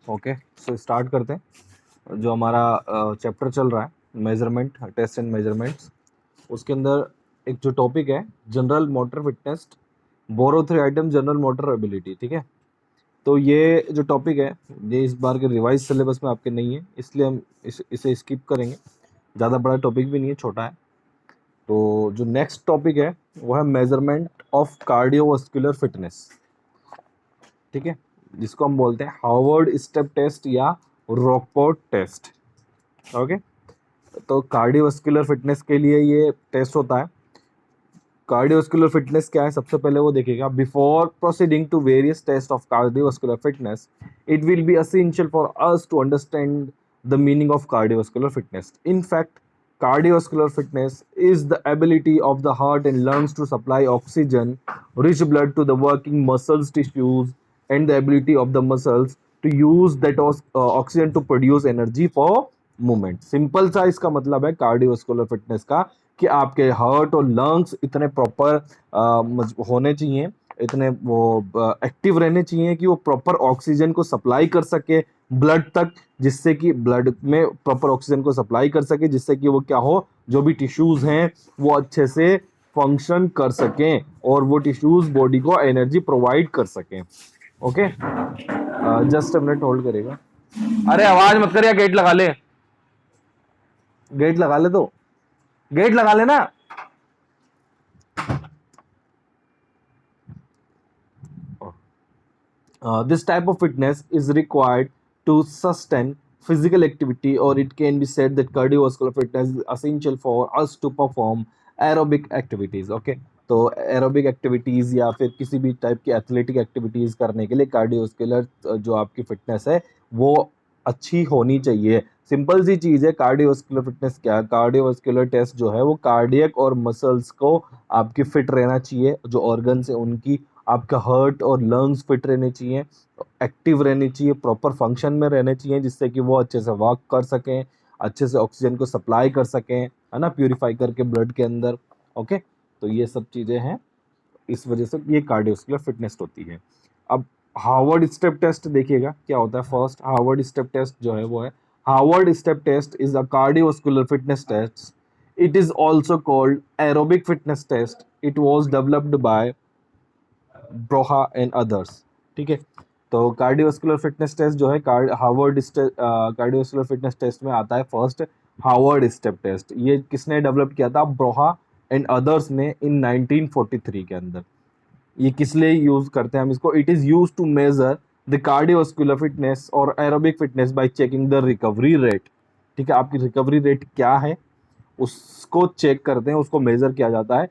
Okay, so start करते हैं। जो हमारा चैप्टर चल रहा है मेजरमेंट, टेस्ट एंड मेजरमेंट्स, उसके अंदर एक जो टॉपिक है जनरल मोटर फिटनेस, बोरो 3 आइटम जनरल मोटर एबिलिटी। ठीक है, तो ये जो टॉपिक है ये इस बार के रिवाइज सिलेबस में आपके नहीं है, इसलिए हम इसे स्किप करेंगे। ज़्यादा बड़ा टॉपिक भी नहीं है, छोटा है। तो जो नेक्स्ट टॉपिक है वो है मेजरमेंट ऑफ कार्डियोवास्कुलर फिटनेस। ठीक है, जिसको हम बोलते हैं हार्वर्ड स्टेप टेस्ट या रॉकपोर्ट टेस्ट। ओके, तो कार्डियोवास्कुलर फिटनेस के लिए ये टेस्ट होता है। कार्डियोवास्कुलर फिटनेस क्या है, सबसे पहले वो देखेगा। Before proceeding to various test of cardiovascular fitness, it will be essential for us to understand the meaning of cardiovascular fitness. In fact, cardiovascular fitness is the ability of the heart and lungs to supply oxygen rich blood to the working muscles tissues, and the ability of the muscles to use that oxygen to produce energy for movement। Simple सा इसका मतलब है cardiovascular fitness का कि आपके heart और lungs इतने proper होने चाहिए, इतने वो एक्टिव रहने चाहिए कि वो प्रॉपर ऑक्सीजन को सप्लाई कर सके ब्लड तक, जिससे कि ब्लड में प्रॉपर ऑक्सीजन को सप्लाई कर सके, जिससे कि वो क्या हो, जो भी टिश्यूज हैं वो अच्छे से फंक्शन कर सकें और वो टिश्यूज बॉडी को एनर्जी प्रोवाइड कर सकें। Okay, just a minute hold करेगा। अरे आवाज मत कर, या गेट लगा ले, गेट लगा ले, तो गेट लगा लेना। This type of fitness is required to sustain physical activity, or it can be said that cardiovascular fitness is essential for us to perform aerobic activities। Okay, तो एरोबिक एक्टिविटीज़ या फिर किसी भी टाइप की athletic activities करने के लिए cardiovascular जो आपकी फिटनेस है वो अच्छी होनी चाहिए। सिंपल सी चीज़ है। कार्डियोवास्कुलर फिटनेस क्या है? कार्डियोवास्कुलर टेस्ट जो है वो कार्डियक और मसल्स को आपकी फिट रहना चाहिए, जो ऑर्गन्स है उनकी, आपका हार्ट और लंग्स फिट रहने चाहिए, एक्टिव रहनी चाहिए, प्रॉपर फंक्शन में रहने चाहिए, जिससे कि वो अच्छे से वर्क कर सकें, अच्छे से ऑक्सीजन को सप्लाई कर सकें, है ना, प्यूरिफाई करके ब्लड के अंदर। ओके, तो ये सब चीज़ें हैं, इस वजह से ये कार्डियोवास्कुलर फिटनेस होती है। अब हार्वर्ड स्टेप टेस्ट देखिएगा क्या होता है। फर्स्ट हार्वर्ड स्टेप टेस्ट जो है वो है, Harvard step test is a cardiovascular fitness test. It is also called aerobic fitness test. It was developed by Brouha and others. ठीक है, तो कार्डियोवास्कुलर फिटनेस टेस्ट जो है हार्वर्ड कार्डियोवास्कुलर फिटनेस टेस्ट में आता है फर्स्ट हार्वर्ड स्टेप टेस्ट। ये किसने डेवलप किया था? ब्रोहा एंड अदर्स ने इन 1943 के अंदर। ये किस लिए यूज करते हैं हम इसको? It is use to measure the cardiovascular fitness और aerobic fitness by checking the recovery rate. ठीक है, आपकी रिकवरी रेट क्या है उसको चेक करते हैं, उसको मेजर किया जाता है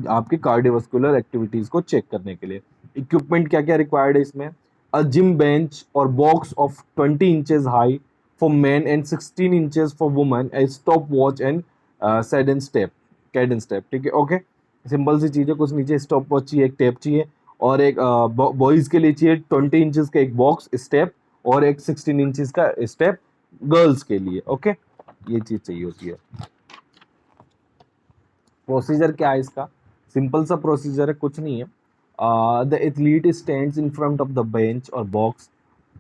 आपकी कार्डियोवास्कुलर एक्टिविटीज को चेक करने के लिए। इक्विपमेंट क्या क्या रिक्वायर्ड है इसमें? अ जिम बेंच और box of 20 inches high for main and 16 inches for women, A stop watch and Cadence step. ठीक है, ओके, सिंपल सी चीज़ है, कुछ नीचे स्टॉप वॉच चाहिए, एक टेप चाहिए, और एक बॉयज़ के लिए चाहिए 20 इंचेस का एक बॉक्स स्टेप और एक 16 इंचेस का स्टेप गर्ल्स के लिए। ओके, ये चीज़ चाहिए होती है। प्रोसीजर क्या है इसका? सिंपल सा प्रोसीजर है, कुछ नहीं है। The athlete stands in front of the bench और box.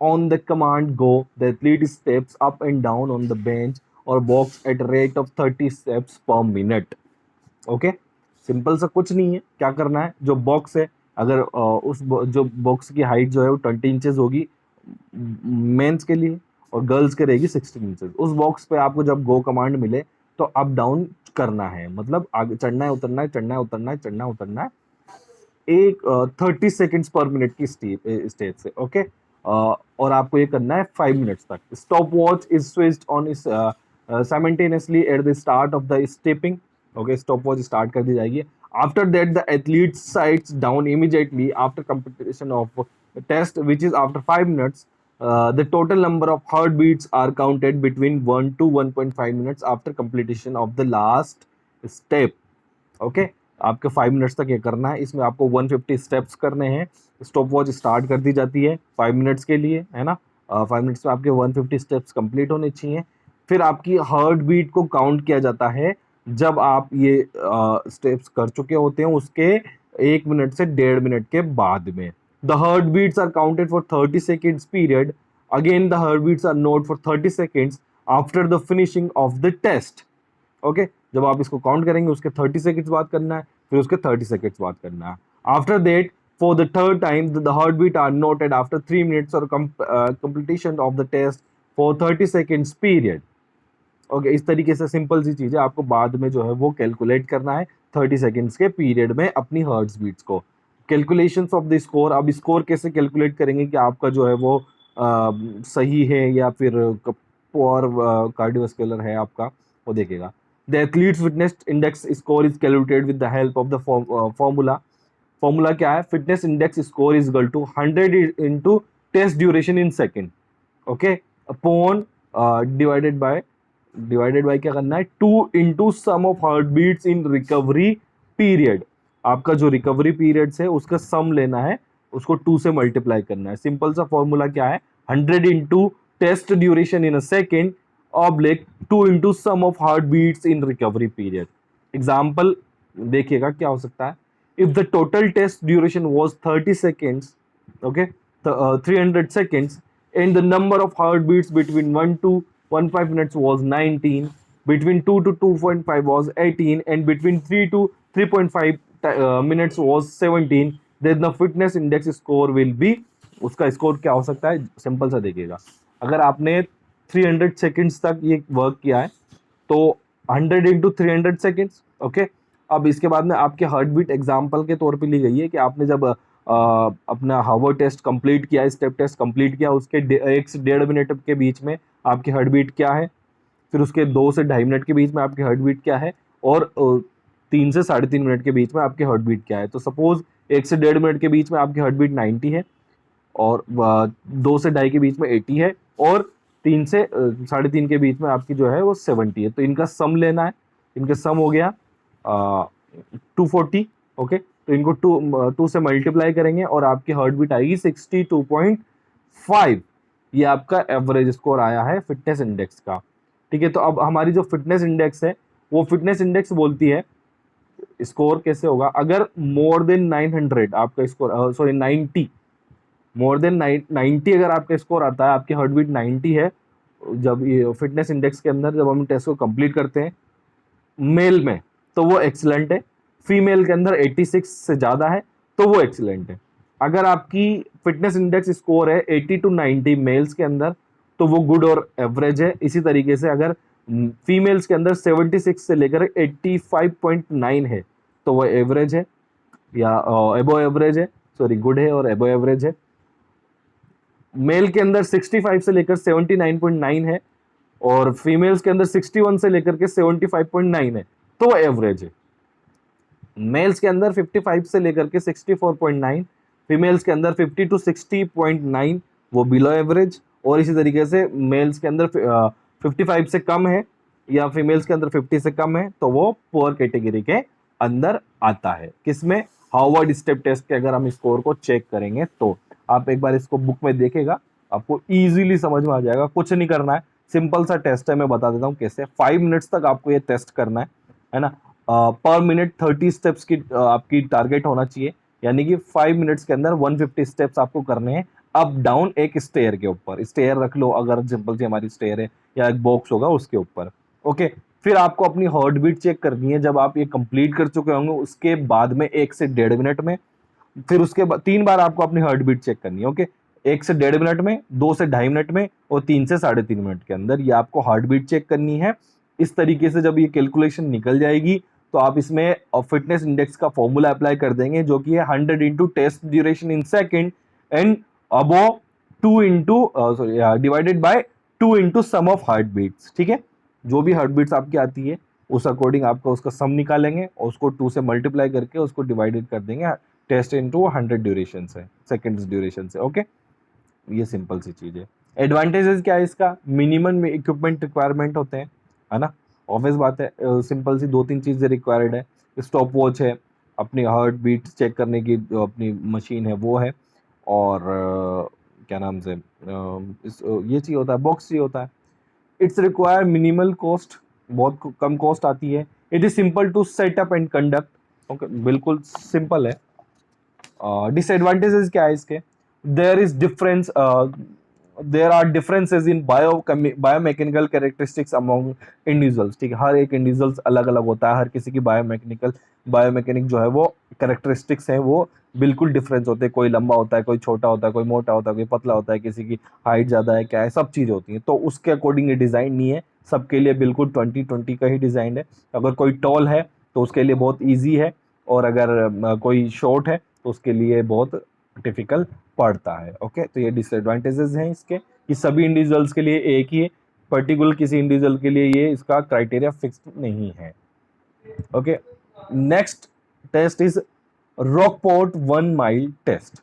On the command go, the athlete steps up and down on the bench और box at rate of 30 steps per minute. Okay, simple सा कुछ नहीं है। क्या करना है, जो बॉक्स है, अगर जो बॉक्स की हाइट जो है वो 20 इंचेस होगी मेंस के लिए और गर्ल्स के रहेगी 16 इंचेस। उस बॉक्स पे आपको जब गो कमांड मिले तो अप डाउन करना है, मतलब आगे चढ़ना है, उतरना है, चढ़ना है, उतरना है, चढ़ना उतरना है, एक 30 सेकेंड्स पर मिनट की स्टेज से। ओके, और आपको ये करना है 5 मिनट्स तक। Stop watch is switched on is simultaneously at the start of the stepping. Okay, stop watch start कर दी जाएगी। After that the athlete sits down immediately after completion of test which is after 5 minutes. The total number of heartbeats are counted between 1 to 1.5 minutes after completion of the last step। Okay, आपके 5 minutes तक ये करना है। इसमें आपको 150 steps करने हैं। Stop watch start कर दी जाती है 5 मिनट्स के लिए, है ना। 5 मिनट्स में आपके 150 स्टेप्स कंप्लीट होने चाहिए। फिर आपकी हार्ट बीट को काउंट किया जाता है जब आप ये स्टेप्स कर चुके होते हैं उसके 1 मिनट से 1.5 मिनट के बाद में। The heart beats are counted for 30 seconds period Again, the heartbeats are noted for 30 seconds after the finishing of the test. Okay जब आप इसको काउंट करेंगे उसके 30 सेकंड्स बाद करना है, फिर उसके 30 सेकंड्स बाद करना है. After that for the third time the heartbeat are noted after 3 minutes or completion of the test for 30 seconds period. Okay इस तरीके से सिंपल सी चीज़ है, आपको बाद में जो है वो कैलकुलेट करना है 30 सेकेंड्स के पीरियड में अपनी हर्ट्स बीट्स को. कैलकुलेशंस ऑफ द स्कोर, अब स्कोर कैसे कैलकुलेट करेंगे कि आपका जो है वो सही है या फिर पुअर कार्डियोवास्कुलर है आपका, वो देखेगा. The athlete's fitness index score is calculated with the help of the formula क्या है? Fitness index score is equal to 100 into test duration in second, okay, upon divided by क्या करना है? 2 into sum of heart beats in recovery period. आपका जो recovery periods है उसका सम लेना है, उसको 2 से मल्टीप्लाई करना है. सिंपल सा फॉर्मूला क्या है? 100 into test duration in a second oblique 2 into sum of heart beats in recovery period. Example देखिएगा क्या हो सकता है. If the total test duration was 30 seconds, okay, 300 seconds, and the number of heartbeats between 1 to 1.5 minutes was 19, between 2 to 2.5 was 18, and between 3 to 3.5 minutes was 17, then the fitness index score will be, उसका score क्या हो सकता है? Simple सा देखिएगा, अगर आपने 300 seconds तक ये वर्क किया है तो 100 इंटू 300 सेकेंड्स, ओके. अब इसके बाद में आपके हार्ट बीट एग्जाम्पल के तौर पे ली गई है कि आपने जब अपना हावर टेस्ट कंप्लीट किया, स्टेप टेस्ट कंप्लीट किया, उसके 1 से 1.5 मिनट के बीच में आपकी हार्ट बीट क्या है, फिर उसके 2 से 2.5 मिनट के बीच में आपकी हार्ट बीट क्या है, और 3 से 3.5 मिनट के बीच में आपकी हार्ट बीट क्या है. तो सपोज 1 से 1.5 मिनट के बीच में आपकी हार्ट बीट 90 है, और 2 से 2.5 के बीच में 80 है, और 3 से 3.5 के बीच में आपकी जो है वो 70 है. तो इनका सम लेना है, इनका सम हो गया 240, ओके. तो इनको 2 से मल्टीप्लाई करेंगे और आपकी हार्ट बीट आएगी 62.5. ये आपका एवरेज स्कोर आया है फिटनेस इंडेक्स का, ठीक है. तो अब हमारी जो फिटनेस इंडेक्स है वो फिटनेस इंडेक्स बोलती है स्कोर कैसे होगा, अगर मोर देन 900 आपका स्कोर, सॉरी 90, मोर देन 90 अगर आपका स्कोर आता है, आपकी हार्ट बीट 90 है, जब ये फिटनेस इंडेक्स के अंदर जब हम टेस्ट को कंप्लीट करते हैं मेल में तो वो एक्सीलेंट है, फीमेल के अंदर 86 से ज़्यादा है तो वो एक्सीलेंट है. अगर आपकी फिटनेस इंडेक्स स्कोर है 80 टू 90 मेल्स के अंदर तो वो गुड और एवरेज है. इसी तरीके से अगर फीमेल्स के अंदर 76 से लेकर 85.9 है तो वो एवरेज है या एबो एवरेज है, सॉरी गुड है और एबो एवरेज है. मेल के अंदर 65 से लेकर 79.9 है और फीमेल्स के अंदर 61 से लेकर के 75.9 है तो वो एवरेज है. मेल्स के अंदर 55 से लेकर के 64.9, फीमेल्स के अंदर 50 टू 60.9 वो बिलो एवरेज, और इसी तरीके से मेल्स के अंदर 55 से कम है या फीमेल्स के अंदर 50 से कम है तो वो पुअर कैटेगरी के अंदर आता है. किसमें? हार्वर्ड स्टेप टेस्ट के अगर हम स्कोर को चेक करेंगे तो आप एक बार इसको बुक में देखेगा, आपको इजीली समझ में आ जाएगा. कुछ नहीं करना है, सिंपल सा टेस्ट है, मैं बता देता हूँ कैसे. 5 मिनट्स तक आपको ये टेस्ट करना है ना. पर मिनट 30 स्टेप्स की आपकी टारगेट होना चाहिए, यानी कि 5 मिनट्स के अंदर 150 स्टेप्स आपको करने हैं अप डाउन एक स्टेयर के ऊपर. स्टेयर रख लो अगर सिंपल सी हमारी स्टेयर है, या एक बॉक्स होगा उसके ऊपर, ओके. फिर आपको अपनी हार्ट बीट चेक करनी है. जब आप ये कंप्लीट कर चुके होंगे उसके बाद में 1 से 1.5 मिनट में, फिर उसके बाद 3 बार आपको अपनी हार्ट बीट चेक करनी है, ओके. 1 से 1.5 मिनट में, 2 से 2.5 मिनट में, और 3 से 3.5 मिनट के अंदर ये आपको हार्ट बीट चेक करनी है. इस तरीके से जब ये कैलकुलेशन निकल जाएगी तो आप इसमें फिटनेस इंडेक्स का फॉर्मूला अप्लाई कर देंगे जो कि है 100 into test duration in second and above 2 into divided by 2 into sum of heart beats, ठीक है. जो भी हार्ट बीट्स आपकी आती है उस अकॉर्डिंग आपका उसका सम निकालेंगे और उसको 2 से मल्टीप्लाई करके उसको डिवाइडेड कर देंगे टेस्ट इंटू 100 ड्यूरेशन से, सेकेंड्स ड्यूरेशन से, ओके. ये सिंपल सी चीज़ है. एडवांटेजेस क्या है इसका? मिनिमम इक्विपमेंट रिक्वायरमेंट होते हैं, है ना. ऑब्वियस बात है, सिंपल सी 2-3 चीज़ें रिक्वायर्ड है. स्टॉप वॉच है, अपनी हार्ट बीट चेक करने की जो अपनी मशीन है वो है, और क्या नाम से ये चाहिए होता है, बॉक्स चाहिए होता है. इट्स रिक्वायर मिनिमल कॉस्ट, बहुत कम कॉस्ट आती है. It is simple to set up and conduct, okay, बिल्कुल सिंपल है. डिसएडवांटेजेस क्या है इसके? There is difference there are differences in biomechanical characteristics among individuals, ठीक है, हर एक इंडिविजुअल्स अलग अलग होता है, हर किसी की बायोमैकेनिक जो है वो कैरेक्टरिस्टिक्स हैं वो बिल्कुल डिफरेंस होते हैं, कोई लंबा होता है, कोई छोटा होता है, कोई मोटा होता है, कोई पतला होता है, किसी की हाइट ज़्यादा है, क्या है, सब चीज़ होती है, तो उसके अकॉर्डिंग ये डिज़ाइन नहीं है, सबके लिए बिल्कुल 20-20 का ही डिज़ाइन है। अगर कोई टॉल है तो उसके लिए बहुत ईजी है, और अगर कोई शॉर्ट है तो उसके लिए बहुत डिफिकल्ट पड़ता है। ओके, तो ये डिसएडवांटेजेस हैं इसके, कि सभी इंडिविजुअल्स के लिए एक ही है, पर्टिकुलर किसी इंडिविजुअल के लिए ये इसका क्राइटेरिया फिक्स्ड नहीं है। Okay, next test is Rockport 1 mile test.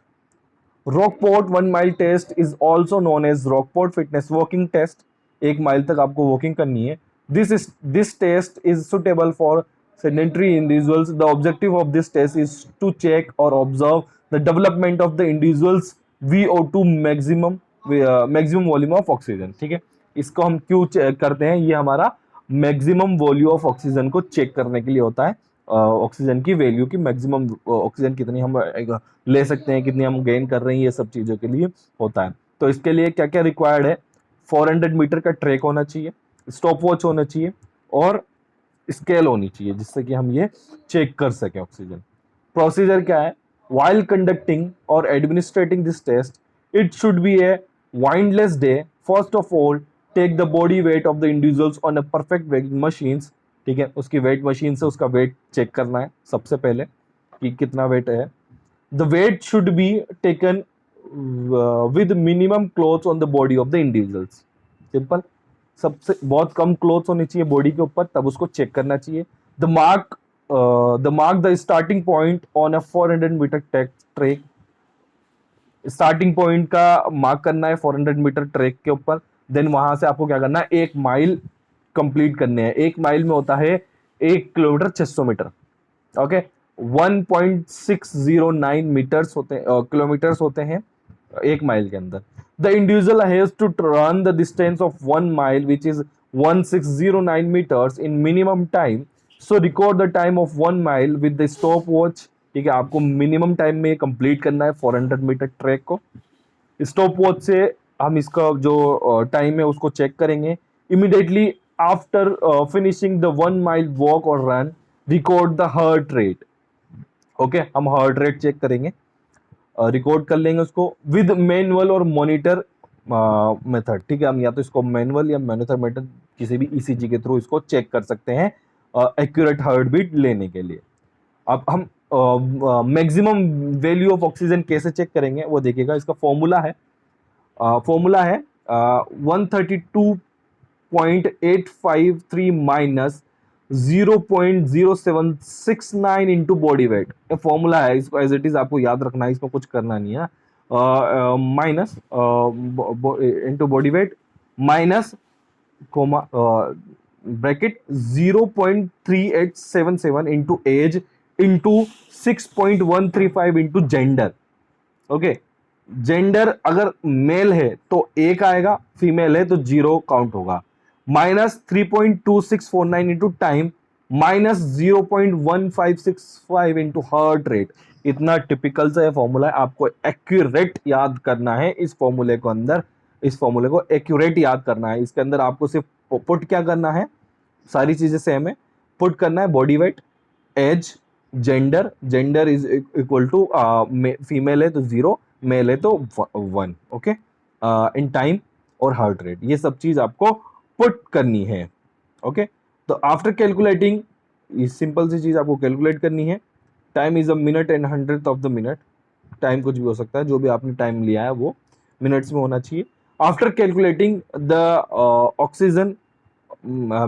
Rockport 1 mile test is also known as Rockport fitness walking test. 1 mile तक आपको वॉकिंग करनी है। This test is suitable for sedentary individuals. The objective of this test is to check or observe the development of the individual's VO2 maximum volume of oxygen। ठीक है, इसको हम क्यों check करते हैं, ये हमारा मैक्सिमम वॉल्यूम ऑफ ऑक्सीजन को चेक करने के लिए होता है। ऑक्सीजन की वैल्यू की मैक्सिमम ऑक्सीजन कितनी हम ले सकते हैं, कितनी हम गेन कर रहे हैं, ये सब चीज़ों के लिए होता है। तो इसके लिए क्या क्या रिक्वायर्ड है, 400 मीटर का ट्रैक होना चाहिए, स्टॉप वॉच होना चाहिए, और स्केल होनी चाहिए, जिससे कि हम ये चेक कर सकें ऑक्सीजन। प्रोसीजर क्या है, while conducting or administrating this test, it should be a windless day. First of all, take the body weight of the individuals on a perfect weighing machines। ठीक है, उसकी वेट मशीन से उसका wait check करना है सबसे पहले कि कितना वेट है। The weight should be taken with minimum clothes on the body of the individuals. Simple, सबसे बहुत कम क्लोथ्स होने चाहिए बॉडी के ऊपर, तब उसको चेक करना चाहिए। The mark the starting point on a 400 metre track. Starting point का मार्क करना है 400 मीटर ट्रैक के ऊपर। देन वहां से आपको क्या करना है, 1 माइल कंप्लीट करने हैं। 1 माइल में होता है 1 किलोमीटर 600 मीटर। ओके, 1.609 मीटर्स होते हैं, किलोमीटर्स होते हैं 1 माइल के अंदर। The individual has to run the distance of 1 mile which is 1609 meters in minimum time. So record the time of 1 mile with the stopwatch। ठीक है, आपको मिनिमम टाइम में कंप्लीट करना है 400 मीटर ट्रैक को। स्टॉप वॉच से हम इसका जो टाइम है उसको चेक करेंगे। Immediately after finishing the 1 mile walk और run, record the heart rate. Okay, हम हार्ट रेट चेक करेंगे, रिकॉर्ड कर लेंगे उसको विद मैनुअल और मॉनिटर मेथड। ठीक है, हम या तो इसको मैनुअल या मॉनिटर मेथड किसी भी ईसीजी के थ्रू इसको चेक कर सकते हैं एक्यूरेट हार्ट बीट लेने के लिए। अब हम मैक्सिमम वैल्यू ऑफ ऑक्सीजन कैसे चेक करेंगे वो देखिएगा। इसका फॉर्मूला है 132.853 माइनस 0.0769 इंटू बॉडी वेट। ये फॉर्मूला है, इसको एज इट इज आपको याद रखना है, इसमें कुछ करना नहीं है। Minus into body weight minus comma bracket 0.3877 into age into 6.135 into gender. Okay, gender अगर मेल है तो 1 आएगा, फीमेल है तो 0 काउंट होगा। Minus 3.2649 into time minus 0.1565 into heart rate. इतना टिपिकल सा फॉर्मूला है, आपको एक्यूरेट याद करना है इस फॉर्मूले को अंदर। इस फॉर्मूले को एक्यूरेट याद करना है। इसके अंदर आपको सिर्फ पुट क्या करना है, सारी चीजें सेम है, पुट करना है body weight, age, gender is equal to female है तो 0, मेल है तो 1। ओके, इन टाइम और हार्ट रेट, ये सब चीज आपको पुट करनी है। ओके, तो आफ्टर कैलकुलेटिंग, ये सिंपल सी चीज आपको कैलकुलेट करनी है। Time is a minute and 100th of the minute. Time कुछ भी हो सकता है, जो भी आपने टाइम लिया है वो मिनट्स में होना चाहिए। After calculating the oxygen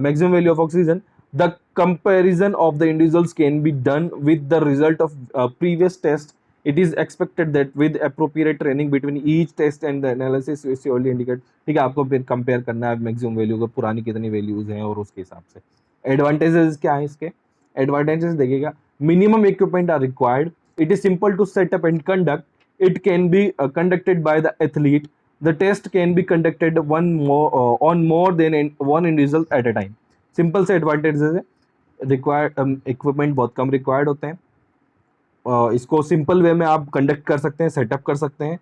maximum value of oxygen, the comparison of the individuals can be done with the result of previous test. It is expected that with appropriate training between each test and the analysis we surely indicate। ठीक है, आपको फिर compare करना है maximum value को, पुरानी कितनी values हैं और उसके हिसाब से। एडवांटेजेस क्या है इसके, एडवांटेजेस देखिएगा। Minimum equipment are required, it is simple to set up and conduct, it can be conducted by the athlete, the test can be conducted on more than one individual at a time। Simple से advantages है। Required equipment बहुत कम required होते हैं, इसको simple way में आप conduct कर सकते हैं, सेटअप कर सकते हैं,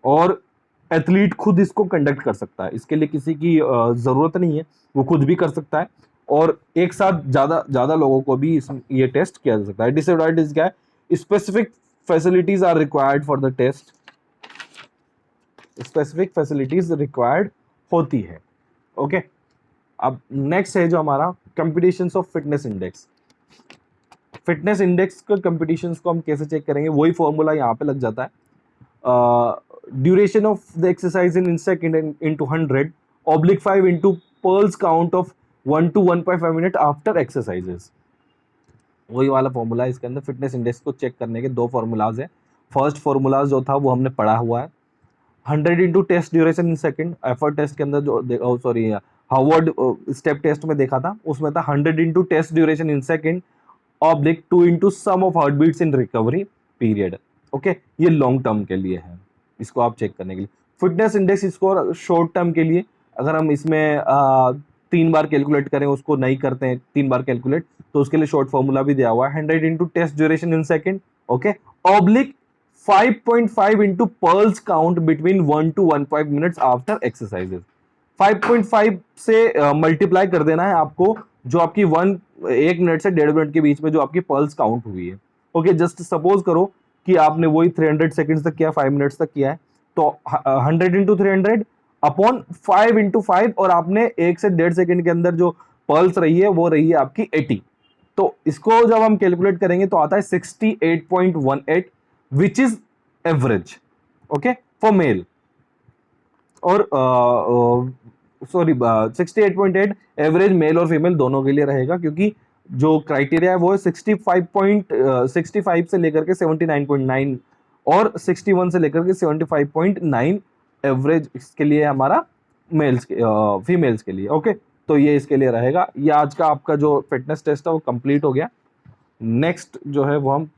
और एथलीट खुद इसको कंडक्ट कर सकता है, इसके लिए किसी की जरूरत नहीं है, वो खुद भी कर सकता है और एक साथ ज्यादा ज्यादा लोगों को भी ये टेस्ट किया जा सकता है। डिसएडवांटेज क्या है? Specific facilities are required for the test, specific facilities required होती है। ओके, अब नेक्स्ट है जो हमारा competitions of fitness index. Fitness index का कंपटीशंस को हम कैसे चेक करेंगे? वही फॉर्मूला यहाँ पे लग जाता है, duration of the exercise in second into 100 oblique 5 into pearls count of 1 to 1.5 minute after exercises. वही वाला फॉर्मूला है इसके अंदर। फिटनेस इंडेक्स को चेक करने के दो फॉर्मूलाज है। फर्स्ट फॉर्मूला जो था वो हमने पढ़ा हुआ है, 100 into test duration in second. Effort test के अंदर जो सॉरी हार्वर्ड स्टेप टेस्ट में देखा था, उसमें था 100 into test duration in second oblique 2 into sum of heart beats in recovery period. Okay, ये लॉन्ग टर्म के लिए है, इसको आप चेक करने के लिए। Fitness index score short term के लिए, अगर हम इसमें 3 बार कैलकुलेट करें, उसको नहीं करते हैं 3 बार कैलकुलेट, तो उसके लिए शॉर्ट फॉर्मूला भी दिया हुआ है, 100 into test duration in second, okay, oblique 5.5 into pulse count between 1 to 1.5 minutes after exercises. 5.5 से मल्टीप्लाई कर देना है आपको, जो आपकी 1 मिनट से 1.5 मिनट के बीच में जो आपकी पल्स काउंट हुई है। ओके, जस्ट सपोज करो कि आपने वही 300 सेकंड्स तक किया, 5 मिनट्स तक किया है, तो 100 इंटू 300 अपॉन 5 इंटू 5, और आपने 1 से 1.5 सेकंड के अंदर जो पल्स रही है वो रही है आपकी 80। तो इसको जब हम कैलकुलेट करेंगे तो आता है 68.18, which is average, okay, for male. और सॉरी 68.8 एवरेज मेल और फीमेल दोनों के लिए रहेगा, क्योंकि जो क्राइटेरिया है वो है 65 से लेकर के 79.9 और 61 से लेकर के 75.9 एवरेज इसके लिए हमारा मेल्स के फीमेल्स के लिए। ओके, तो ये इसके लिए रहेगा। ये आज का आपका जो फिटनेस टेस्ट है वो कंप्लीट हो गया। नेक्स्ट जो है वो हम